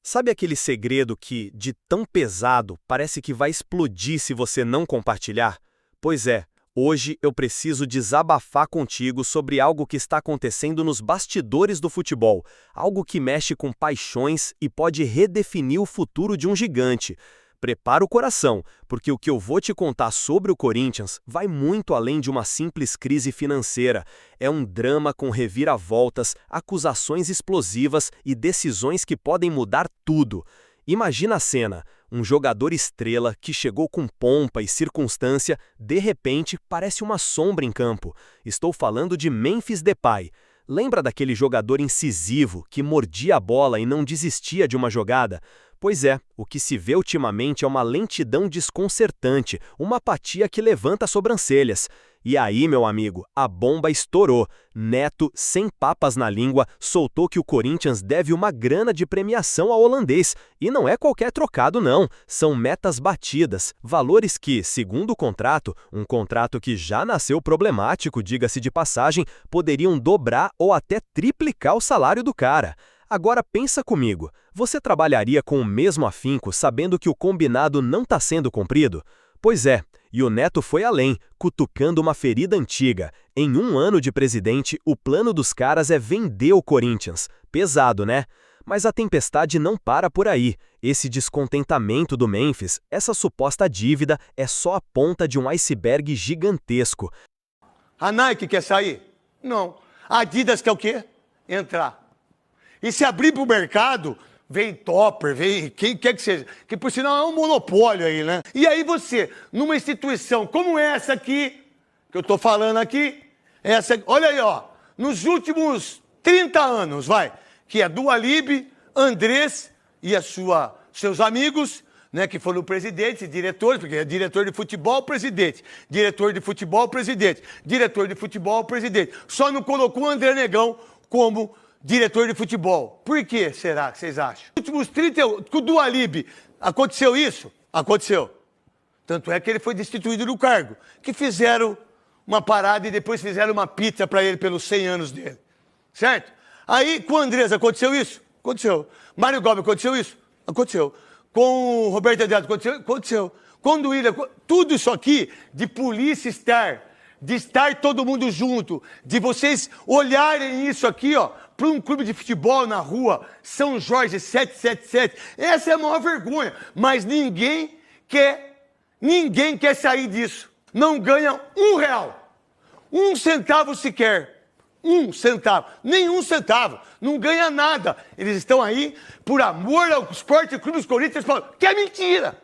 Sabe aquele segredo que, de tão pesado, parece que vai explodir se você não compartilhar? Pois é, hoje eu preciso desabafar contigo sobre algo que está acontecendo nos bastidores do futebol, algo que mexe com paixões e pode redefinir o futuro de um gigante. Prepara o coração, porque o que eu vou te contar sobre o Corinthians vai muito além de uma simples crise financeira. É um drama com reviravoltas, acusações explosivas e decisões que podem mudar tudo. Imagina a cena: um jogador estrela que chegou com pompa e circunstância, de repente parece uma sombra em campo. Estou falando de Memphis Depay. Lembra daquele jogador incisivo que mordia a bola e não desistia de uma jogada? Pois é, o que se vê ultimamente é uma lentidão desconcertante, uma apatia que levanta as sobrancelhas. E aí, meu amigo, a bomba estourou. Neto, sem papas na língua, soltou que o Corinthians deve uma grana de premiação ao holandês. E não é qualquer trocado não, são metas batidas, valores que, segundo o contrato, um contrato que já nasceu problemático, diga-se de passagem, poderiam dobrar ou até triplicar o salário do cara. Agora pensa comigo, você trabalharia com o mesmo afinco sabendo que o combinado não está sendo cumprido? Pois é, e o Neto foi além, cutucando uma ferida antiga. Em um ano de presidente, o plano dos caras é vender o Corinthians. Pesado, né? Mas a tempestade não para por aí. Esse descontentamento do Memphis, essa suposta dívida, é só a ponta de um iceberg gigantesco. A Nike quer sair? Não. A Adidas quer o quê? Entrar. E se abrir para o mercado, vem Topper, vem quem quer que seja, que por sinal é um monopólio aí, né? E aí você, numa instituição como essa aqui, que eu tô falando aqui, essa, olha aí, ó, nos últimos 30 anos, que é Dua Lipa, Andrés e seus amigos, né, que foram presidentes, diretores, porque é diretor de futebol, presidente, diretor de futebol, presidente, diretor de futebol, presidente. Só não colocou o André Negão como diretor de futebol. Por que será que vocês acham? Nos últimos 30 anos, com o Dua Lipa, aconteceu isso? Aconteceu. Tanto é que ele foi destituído do cargo. Que fizeram uma parada e depois fizeram uma pizza para ele pelos 100 anos dele. Certo? Aí, com o Andrés, aconteceu isso? Aconteceu. Mário Gomes, aconteceu isso? Aconteceu. Com o Roberto Andrade, aconteceu? Aconteceu. Com o Willian, tudo isso aqui de polícia estar, de estar todo mundo junto, de vocês olharem isso aqui, ó, para um clube de futebol na rua, São Jorge 777, essa é a maior vergonha, mas ninguém quer sair disso. Não ganha R$1, 1 centavo sequer, 1 centavo, nem 1 centavo, não ganha nada. Eles estão aí por amor ao Esporte Clube dos Corinthians, que é mentira,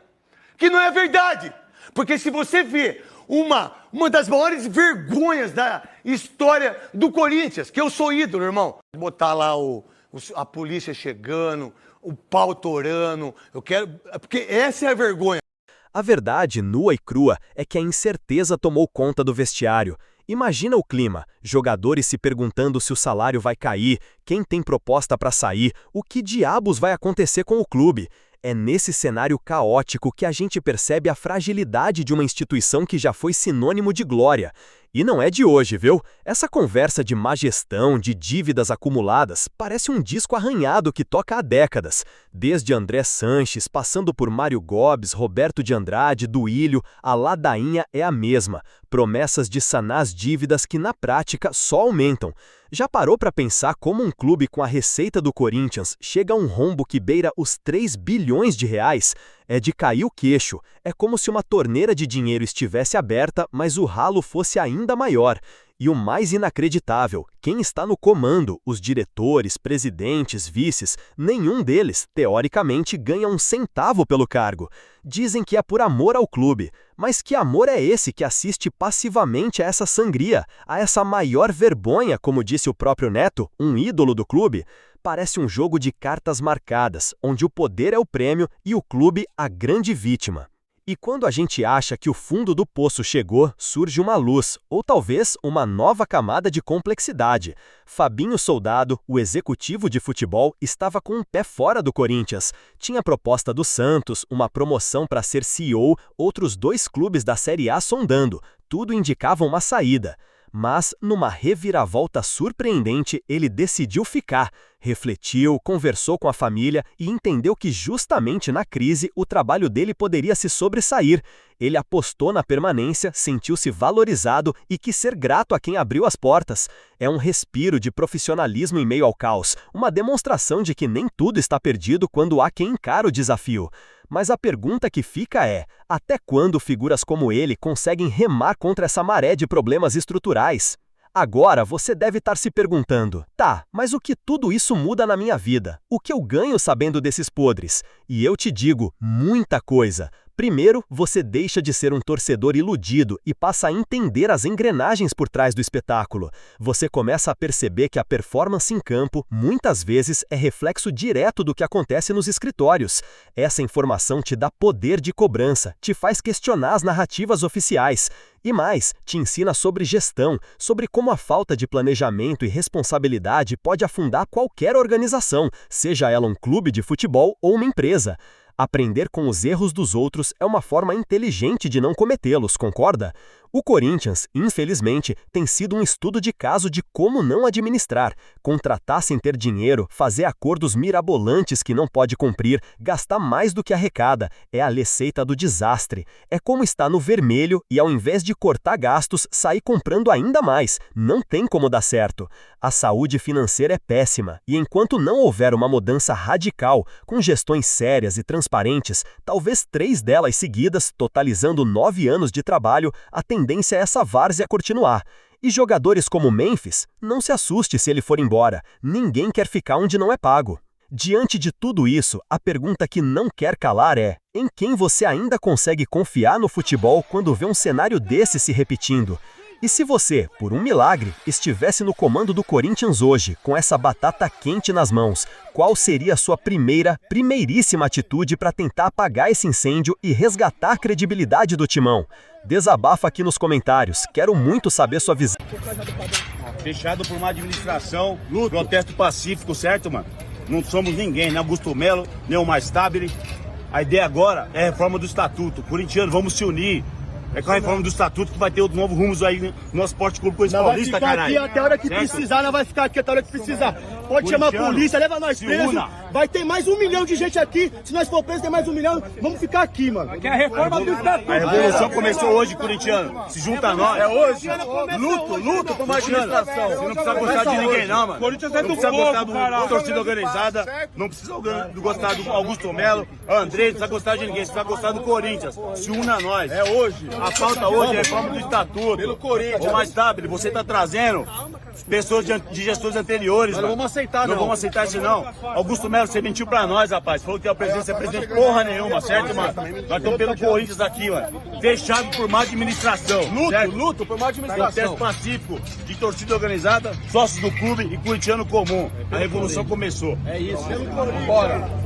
que não é verdade, porque se você vê uma das maiores vergonhas da história do Corinthians, que eu sou ídolo, irmão. Botar lá a polícia chegando, o pau torando, porque essa é a vergonha. A verdade, nua e crua, é que a incerteza tomou conta do vestiário. Imagina o clima, jogadores se perguntando se o salário vai cair, quem tem proposta para sair, o que diabos vai acontecer com o clube. É nesse cenário caótico que a gente percebe a fragilidade de uma instituição que já foi sinônimo de glória. E não é de hoje, viu? Essa conversa de má gestão, de dívidas acumuladas, parece um disco arranhado que toca há décadas. Desde André Sanches, passando por Mário Gomes, Roberto de Andrade, Duílio, a ladainha é a mesma. Promessas de sanar as dívidas que, na prática, só aumentam. Já parou para pensar como um clube com a receita do Corinthians chega a um rombo que beira os 3 bilhões de reais? É de cair o queixo. É como se uma torneira de dinheiro estivesse aberta, mas o ralo fosse ainda maior. E o mais inacreditável, quem está no comando, os diretores, presidentes, vices, nenhum deles, teoricamente, ganha 1 centavo pelo cargo. Dizem que é por amor ao clube. Mas que amor é esse que assiste passivamente a essa sangria, a essa maior vergonha, como disse o próprio Neto, um ídolo do clube? Parece um jogo de cartas marcadas, onde o poder é o prêmio e o clube a grande vítima. E quando a gente acha que o fundo do poço chegou, surge uma luz, ou talvez uma nova camada de complexidade. Fabinho Soldado, o executivo de futebol, estava com um pé fora do Corinthians. Tinha proposta do Santos, uma promoção para ser CEO, outros 2 clubes da Série A sondando. Tudo indicava uma saída. Mas, numa reviravolta surpreendente, ele decidiu ficar. Refletiu, conversou com a família e entendeu que justamente na crise o trabalho dele poderia se sobressair. Ele apostou na permanência, sentiu-se valorizado e quis ser grato a quem abriu as portas. É um respiro de profissionalismo em meio ao caos, uma demonstração de que nem tudo está perdido quando há quem encara o desafio. Mas a pergunta que fica é: até quando figuras como ele conseguem remar contra essa maré de problemas estruturais? Agora você deve estar se perguntando: tá, mas o que tudo isso muda na minha vida? O que eu ganho sabendo desses podres? E eu te digo, muita coisa. Primeiro, você deixa de ser um torcedor iludido e passa a entender as engrenagens por trás do espetáculo. Você começa a perceber que a performance em campo, muitas vezes, é reflexo direto do que acontece nos escritórios. Essa informação te dá poder de cobrança, te faz questionar as narrativas oficiais. E mais, te ensina sobre gestão, sobre como a falta de planejamento e responsabilidade pode afundar qualquer organização, seja ela um clube de futebol ou uma empresa. Aprender com os erros dos outros é uma forma inteligente de não cometê-los, concorda? O Corinthians, infelizmente, tem sido um estudo de caso de como não administrar, contratar sem ter dinheiro, fazer acordos mirabolantes que não pode cumprir, gastar mais do que arrecada. É a receita do desastre. É como estar no vermelho e, ao invés de cortar gastos, sair comprando ainda mais. Não tem como dar certo. A saúde financeira é péssima, e enquanto não houver uma mudança radical, com gestões sérias e transparentes, talvez 3 delas seguidas, totalizando 9 anos de trabalho, a tendência é essa várzea continuar. E jogadores como Memphis, não se assuste se ele for embora. Ninguém quer ficar onde não é pago. Diante de tudo isso, a pergunta que não quer calar é: em quem você ainda consegue confiar no futebol quando vê um cenário desse se repetindo? E se você, por um milagre, estivesse no comando do Corinthians hoje, com essa batata quente nas mãos, qual seria a sua primeiríssima atitude para tentar apagar esse incêndio e resgatar a credibilidade do timão? Desabafa aqui nos comentários, quero muito saber sua visão. Fechado por uma administração, protesto pacífico, certo, mano? Não somos ninguém, nem Augusto Melo, nem o Mais Stabile. A ideia agora é a reforma do estatuto. Corintiano, vamos se unir. É com a reforma do estatuto que vai ter outro novo rumos aí no Esporte Clube Paulista, caralho. Aqui até a hora que precisar, nós vai ficar aqui até a hora que precisar. Pode chamar a polícia, leva nós presos. Vai ter mais 1 milhão de gente aqui. Se nós for presos, tem mais 1 milhão. Vamos ficar aqui, mano. Aqui é a reforma do estatuto. A revolução começou hoje, corintiano. Se junta a nós. É hoje. Luto por uma administração. Você não precisa gostar de ninguém, não, mano. Corinthians Não é do precisa gostar povo, caralho. da torcida organizada. Não precisa gostar do Augusto Melo, André, não precisa gostar de ninguém. Você precisa gostar do Corinthians. Se una a nós. É hoje. A pauta hoje é a reforma do estatuto. Pelo Corinthians. O Mais Stabile, você tá trazendo pessoas de gestores anteriores. Nós não vamos aceitar, não. Não vamos aceitar isso, não. Augusto Melo, você mentiu pra nós, rapaz. Falou que é presidente, você é presidente porra nenhuma, certo, mano? Nós estamos pelo Corinthians aqui, mano. Fechado por má administração. Luto por uma administração. Protesto pacífico de torcida organizada, sócios do clube e corintiano comum. A revolução começou. É isso. Bora.